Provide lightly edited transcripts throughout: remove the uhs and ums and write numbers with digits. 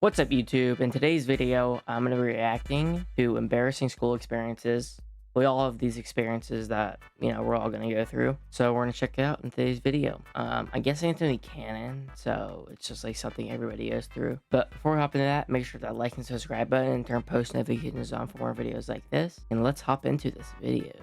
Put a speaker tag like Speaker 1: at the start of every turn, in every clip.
Speaker 1: What's up, YouTube? In today's video, I'm going to be reacting to embarrassing school experiences. We all have these experiences that, we're all going to go through. So we're going to check it out in today's video. I guess Anthony Cannon, so it's just like something everybody goes through. But before we hop into that, make sure to like and subscribe button and turn post notifications on for more videos like this. And let's hop into this video.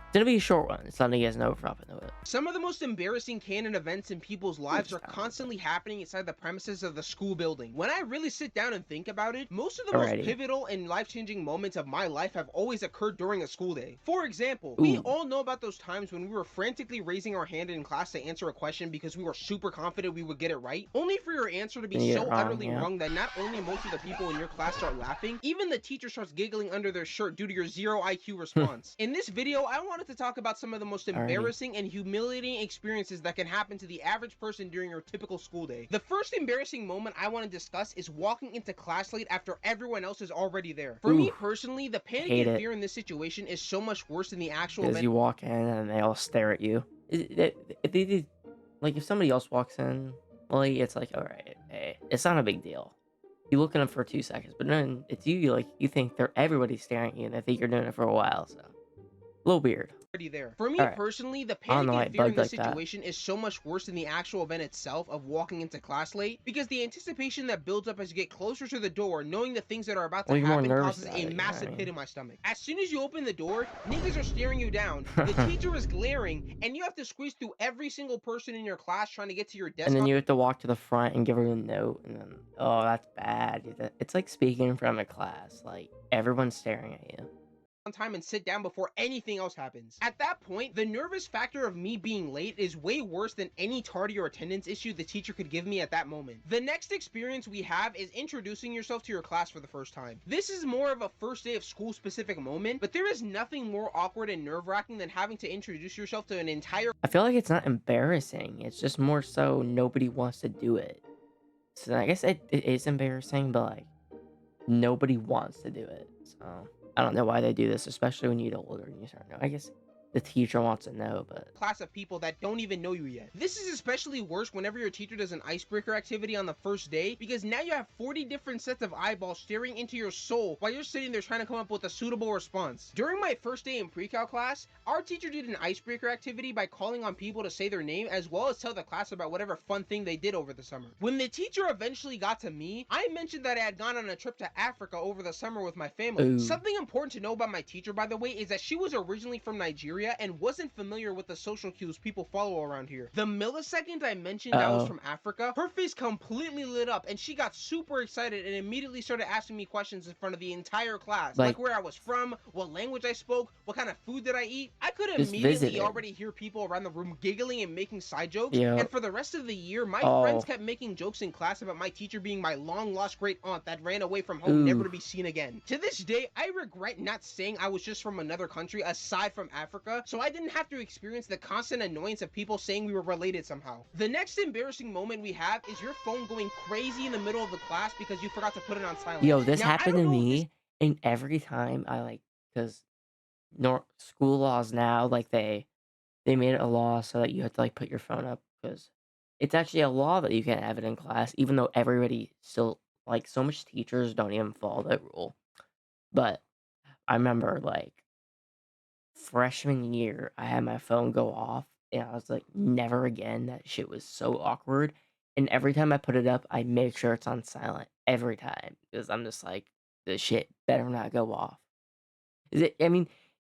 Speaker 1: It's going to be a short one. It's letting you guys know if we're hopping into it.
Speaker 2: Some of the most embarrassing canon events in people's lives are constantly happening inside the premises of the school building. When I really sit down and think about it, most of the most pivotal and life-changing moments of my life have always occurred during a school day. For example, we all know about those times when we were frantically raising our hand in class to answer a question because we were super confident we would get it right, only for your answer to be so utterly wrong that not only most of the people in your class start laughing, even the teacher starts giggling under their shirt due to your zero IQ response. In this video, I wanted to talk about some of the most embarrassing and humiliating experiences that can happen to the average person during your typical school day. The first embarrassing moment I want to discuss is walking into class late after everyone else is already there. For me personally, the panic and fear in this situation is so much worse than the actual event.
Speaker 1: Because you walk in and they all stare at you. If somebody else walks in, well, it's like, all right, hey, it's not a big deal. You look at them for 2 seconds, but then it's you think everybody's staring at you and they think you're doing it for a while, so a little weird.
Speaker 2: There. For me personally, the panic and fear in this situation is so much worse than the actual event itself of walking into class late, because the anticipation that builds up as you get closer to the door, knowing the things that are about to happen, causes a massive pit in my stomach. As soon as you open the door, niggas are staring you down, the teacher is glaring, and you have to squeeze through every single person in your class trying to get to your desk.
Speaker 1: And then you have to walk to the front and give her a note, and then, oh, that's bad. It's like speaking in front of a class, like everyone's staring at you.
Speaker 2: On time and sit down before anything else happens. At that point, the nervous factor of me being late is way worse than any tardy or attendance issue the teacher could give me at that moment. The next experience we have is introducing yourself to your class for the first time. This is more of a first day of school specific moment, but there is nothing more awkward and nerve-wracking than having to introduce yourself to an entire—
Speaker 1: I feel like it's not embarrassing, it's just more so nobody wants to do it. So I guess it is embarrassing, but like nobody wants to do it, so I don't know why they do this, especially when you get older and you start to know. I guess the teacher wants to know, but
Speaker 2: class of people that don't even know you yet. This is especially worse whenever your teacher does an icebreaker activity on the first day, because now you have 40 different sets of eyeballs staring into your soul while you're sitting there trying to come up with a suitable response. During my first day in pre-cal class, our teacher did an icebreaker activity by calling on people to say their name as well as tell the class about whatever fun thing they did over the summer. When the teacher eventually got to me, I mentioned that I had gone on a trip to Africa over the summer with my family. Something important to know about my teacher, by the way, is that she was originally from Nigeria and wasn't familiar with the social cues people follow around here. The millisecond I mentioned I was from Africa, her face completely lit up and she got super excited and immediately started asking me questions in front of the entire class, like where I was from, what language I spoke, what kind of food did I eat. I could immediately already hear people around the room giggling and making side jokes, and for the rest of the year, my friends kept making jokes in class about my teacher being my long lost great aunt that ran away from home never to be seen again. To this day, I regret not saying I was just from another country aside from Africa, so I didn't have to experience the constant annoyance of people saying we were related somehow. The next embarrassing moment we have is your phone going crazy in the middle of the class because you forgot to put it on silent.
Speaker 1: Yo, this happened to me, and every time because school laws now, they made it a law so that you have to put your phone up, because it's actually a law that you can't have it in class, even though everybody still, so much teachers don't even follow that rule. But I remember freshman year, I had my phone go off, and I was like, never again. That shit was so awkward. And every time I put it up, I make sure it's on silent every time, because I'm just like, this shit better not go off.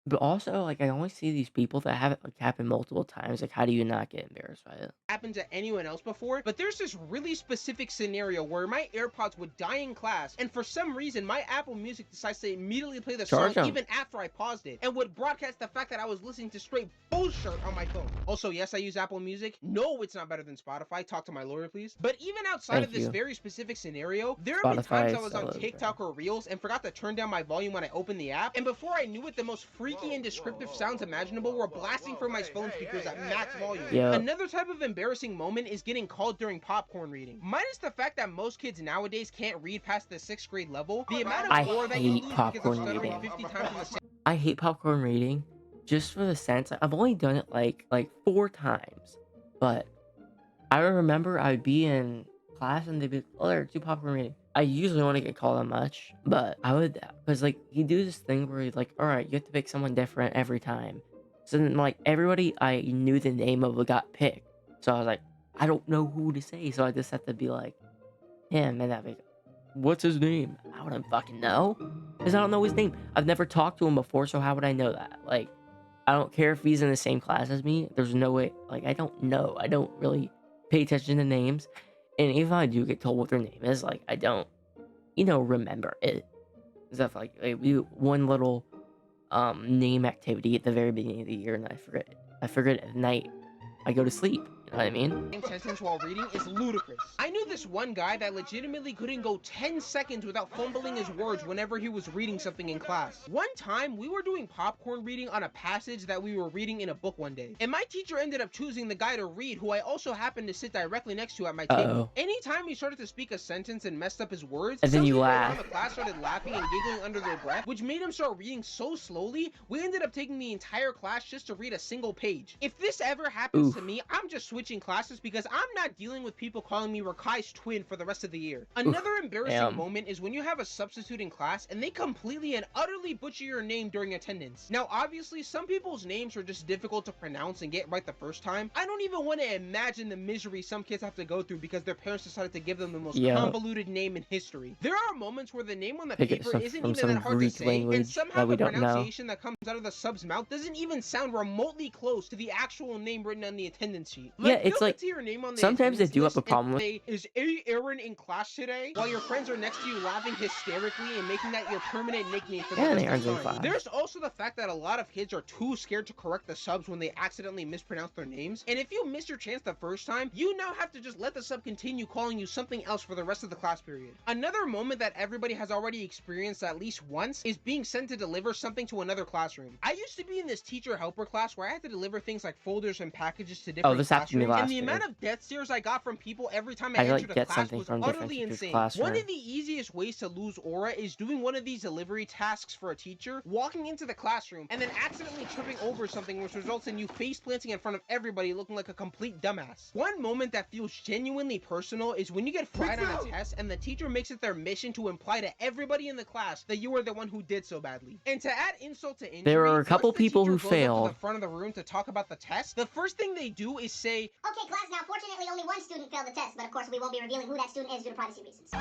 Speaker 1: But also, I always see these people that have it happen multiple times. How do you not get embarrassed by it?
Speaker 2: Happened to anyone else before, but there's this really specific scenario where my AirPods would die in class, and for some reason my Apple Music decides to immediately play the song even after I paused it, and would broadcast the fact that I was listening to straight bullshit on my phone. Also, yes, I use Apple Music. No, it's not better than Spotify. Talk to my lawyer, please. But even outside of this very specific scenario, there have been times I was on TikTok or Reels and forgot to turn down my volume when I opened the app, and before I knew it, the most freaky and descriptive sounds imaginable were blasting from my phone speakers at max volume. Another type of embarrassing moment is getting called during popcorn reading. Minus the fact that most kids nowadays can't read past the 6th grade level, the amount of gore that you lose because of stuttering 50 times in the same—
Speaker 1: I hate popcorn reading, just for the sense. I've only done it like 4 times, but I remember I'd be in class and they'd be, oh, there, do popcorn reading. I usually want to get called on much, but I would, because like he do this thing where he's like, all right, you have to pick someone different every time. So then like everybody I knew the name of got picked. So I was like, I don't know who to say, so I just have to be like him, and I'd be like, what's his name? I wouldn't fucking know, because I don't know his name. I've never talked to him before, so how would I know that? Like, I don't care if he's in the same class as me. There's no way. Like, I don't know. I don't really pay attention to names, and if I do get told what their name is, like, I don't, remember it. Stuff like we do one little name activity at the very beginning of the year, and I forget. I forget at night. I go to sleep. You know what I mean?
Speaker 2: Sentence while reading is ludicrous. I knew this one guy that legitimately couldn't go 10 seconds without fumbling his words whenever he was reading something in class. One time, we were doing popcorn reading on a passage that we were reading in a book one day, and my teacher ended up choosing the guy to read, who I also happened to sit directly next to at my table.
Speaker 1: Uh-oh.
Speaker 2: Anytime he started to speak a sentence and messed up his words,
Speaker 1: And then
Speaker 2: some
Speaker 1: you
Speaker 2: people
Speaker 1: laugh.
Speaker 2: around the class started laughing and giggling under their breath, which made him start reading so slowly, we ended up taking the entire class just to read a single page. If this ever happens to
Speaker 1: Oof.
Speaker 2: me, I'm just switching classes because I'm not dealing with people calling me Rakai's twin for the rest of the year.
Speaker 1: Oof.
Speaker 2: Another embarrassing
Speaker 1: Damn.
Speaker 2: moment is when you have a substitute in class and they completely and utterly butcher your name during attendance. Now, obviously, some people's names are just difficult to pronounce and get right the first time. I don't even want to imagine the misery some kids have to go through because their parents decided to give them the most convoluted name in history. There are moments where the name on the paper isn't even that hard to say, and somehow the pronunciation that comes out of the sub's mouth doesn't even sound remotely close to the actual name written on the attendance sheet.
Speaker 1: Yeah, it's like
Speaker 2: your name on the
Speaker 1: sometimes they do have a problem with.
Speaker 2: say, is A. Aaron in class today? While your friends are next to you laughing hysterically and making that your permanent nickname for the rest
Speaker 1: Aaron's
Speaker 2: of
Speaker 1: in
Speaker 2: time.
Speaker 1: class.
Speaker 2: There's also the fact that a lot of kids are too scared to correct the subs when they accidentally mispronounce their names, and if you miss your chance the first time, you now have to just let the sub continue calling you something else for the rest of the class period. Another moment that everybody has already experienced at least once is being sent to deliver something to another classroom. I used to be in this teacher helper class where I had to deliver things like folders and packages to different classrooms, and the amount of death stares I got from people every time I entered a class was utterly insane. One of the easiest ways to lose aura is doing one of these delivery tasks for a teacher, walking into the classroom, and then accidentally tripping over something, which results in you face planting in front of everybody looking like a complete dumbass. One moment that feels genuinely personal is when you get fried on a test and the teacher makes it their mission to imply to everybody in the class that you were the one who did so badly. And to add insult to injury,
Speaker 1: there are a couple people who failed.
Speaker 2: To the front of the room to talk about the test, the first thing they do is say,
Speaker 3: "Okay, class, now fortunately only one student failed the test, but of course we won't be revealing who that student is due to privacy reasons."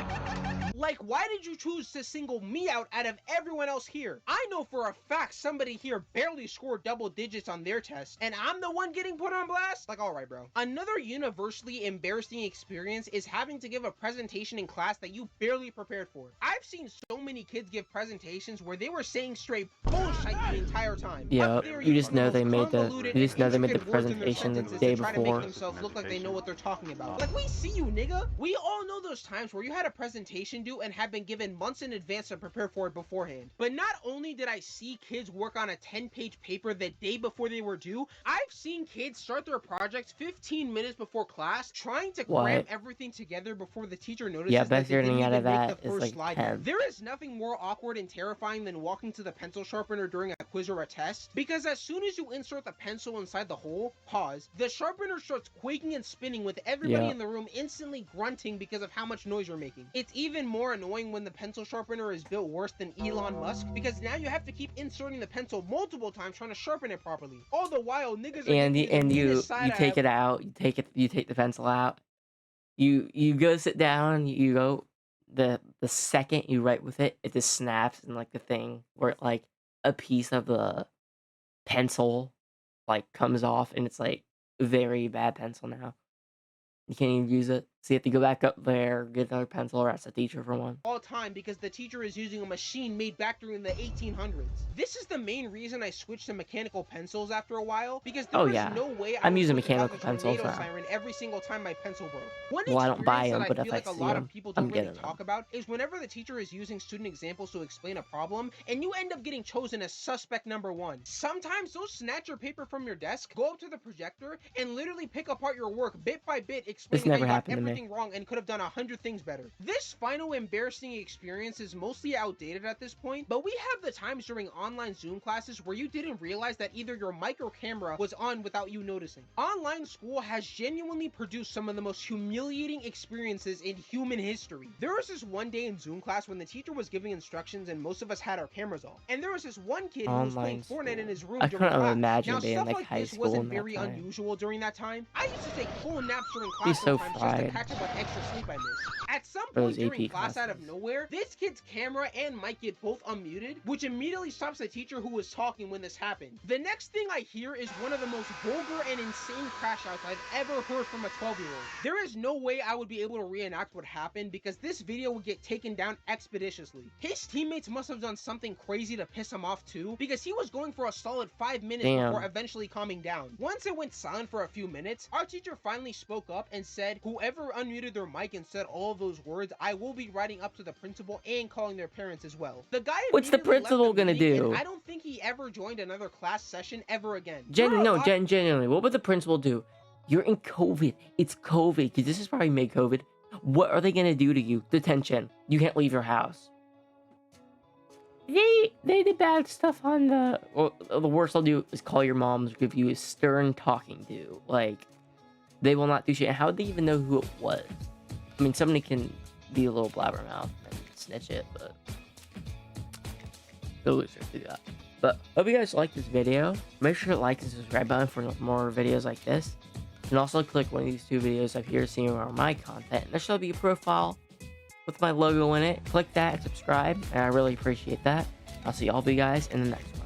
Speaker 2: Like, why did you choose to single me out of everyone else here? I know for a fact somebody here barely scored double digits on their test, and I'm the one getting put on blast? Like, alright, bro. Another universally embarrassing experience is having to give a presentation in class that you barely prepared for. I've seen so many kids give presentations where they were saying straight bullshit the entire time.
Speaker 1: Yeah, you just know they made the presentation the day before.
Speaker 2: To make themselves look like they know what they're talking about. Like, we see you, nigga. We all know those times where you had a presentation due and have been given months in advance to prepare for it beforehand. But not only did I see kids work on a 10-page paper the day before they were due, I've seen kids start their projects 15 minutes before class, trying to cram everything together before the teacher notices that they didn't even make the first slide. There is nothing more awkward and terrifying than walking to the pencil sharpener during a quiz or a test, because as soon as you insert the pencil inside the hole, the sharpener starts quaking and spinning with everybody in the room instantly grunting because of how much noise you're making. It's even more annoying when the pencil sharpener is built worse than Elon Musk, because now you have to keep inserting the pencil multiple times trying to sharpen it properly. All the while, niggas are
Speaker 1: you take it out, you take the pencil out, you go sit down, you go the second you write with it, it just snaps, and like the thing where like a piece of the pencil like comes off, and it's like very bad pencil now. You can't even use it. So you have to go back up there, get another pencil, or ask the teacher for one.
Speaker 2: All time, because the teacher is using a machine made back during the 1800s. This is the main reason I switched to mechanical pencils after a while, because there was no way
Speaker 1: I'm using mechanical pencils now.
Speaker 2: Siren every single time my pencil broke.
Speaker 1: Well, I don't buy them, but if I
Speaker 2: like a
Speaker 1: see
Speaker 2: lot
Speaker 1: them,
Speaker 2: of people don't
Speaker 1: I'm
Speaker 2: really
Speaker 1: getting them.
Speaker 2: talk about is whenever the teacher is using student examples to explain a problem, and you end up getting chosen as suspect number one. Sometimes they'll snatch your paper from your desk, go up to the projector, and literally pick apart your work bit by bit, explaining how you got everything everything wrong and could have done 100 things better. This final embarrassing experience is mostly outdated at this point, but we have the times during online Zoom classes where you didn't realize that either your mic or camera was on without you noticing. Online school has genuinely produced some of the most humiliating experiences in human history. There was this one day in Zoom class when the teacher was giving instructions and most of us had our cameras off. And there was this one kid who was playing Fortnite in his room
Speaker 1: I
Speaker 2: during
Speaker 1: couldn't
Speaker 2: class.
Speaker 1: imagine
Speaker 2: Now,
Speaker 1: being
Speaker 2: stuff
Speaker 1: like
Speaker 2: like
Speaker 1: high
Speaker 2: this
Speaker 1: school
Speaker 2: wasn't
Speaker 1: in that
Speaker 2: very
Speaker 1: time.
Speaker 2: unusual during that time. I used to take full naps during
Speaker 1: He's
Speaker 2: class
Speaker 1: so
Speaker 2: sometimes just to
Speaker 1: fried.
Speaker 2: catch up on extra sleep I missed. At some
Speaker 1: For
Speaker 2: point
Speaker 1: those
Speaker 2: during
Speaker 1: AP
Speaker 2: class out of
Speaker 1: classes.
Speaker 2: nowhere, this kid's camera and mic get both unmuted, which immediately stops the teacher who was talking when this happened. The next thing I hear is one of the most vulgar and insane crash outs I've ever heard from a 12-year-old. There is no way I would be able to reenact what happened because this video would get taken down expeditiously. His teammates must have done something crazy to piss him off too, because he was going for a solid 5 minutes before eventually calming down. Once it went silent for a few minutes, our teacher finally spoke up and said, whoever unmuted their mic and said all of those words, I will be writing up to the principal and calling their parents as well. The guy
Speaker 1: What's the
Speaker 2: immediately left
Speaker 1: principal gonna
Speaker 2: meeting,
Speaker 1: do?
Speaker 2: and I don't think he ever joined another class session ever again.
Speaker 1: Genuinely, what would the principal do? You're in COVID. It's COVID, because this is probably mid-COVID. What are they gonna do to you? Detention. You can't leave your house. They did bad stuff on the... Well, the worst they'll do is call your moms, give you a stern talking to. Like, they will not do shit. How would they even know who it was? I mean, somebody can be a little blabbermouth and snitch it, but... the losers do that. But hope you guys like this video. Make sure to like and subscribe button for more videos like this. And also click one of these two videos up here to see more of my content. There should be a profile with my logo in it. Click that and subscribe, and I really appreciate that. I'll see all of you guys in the next one.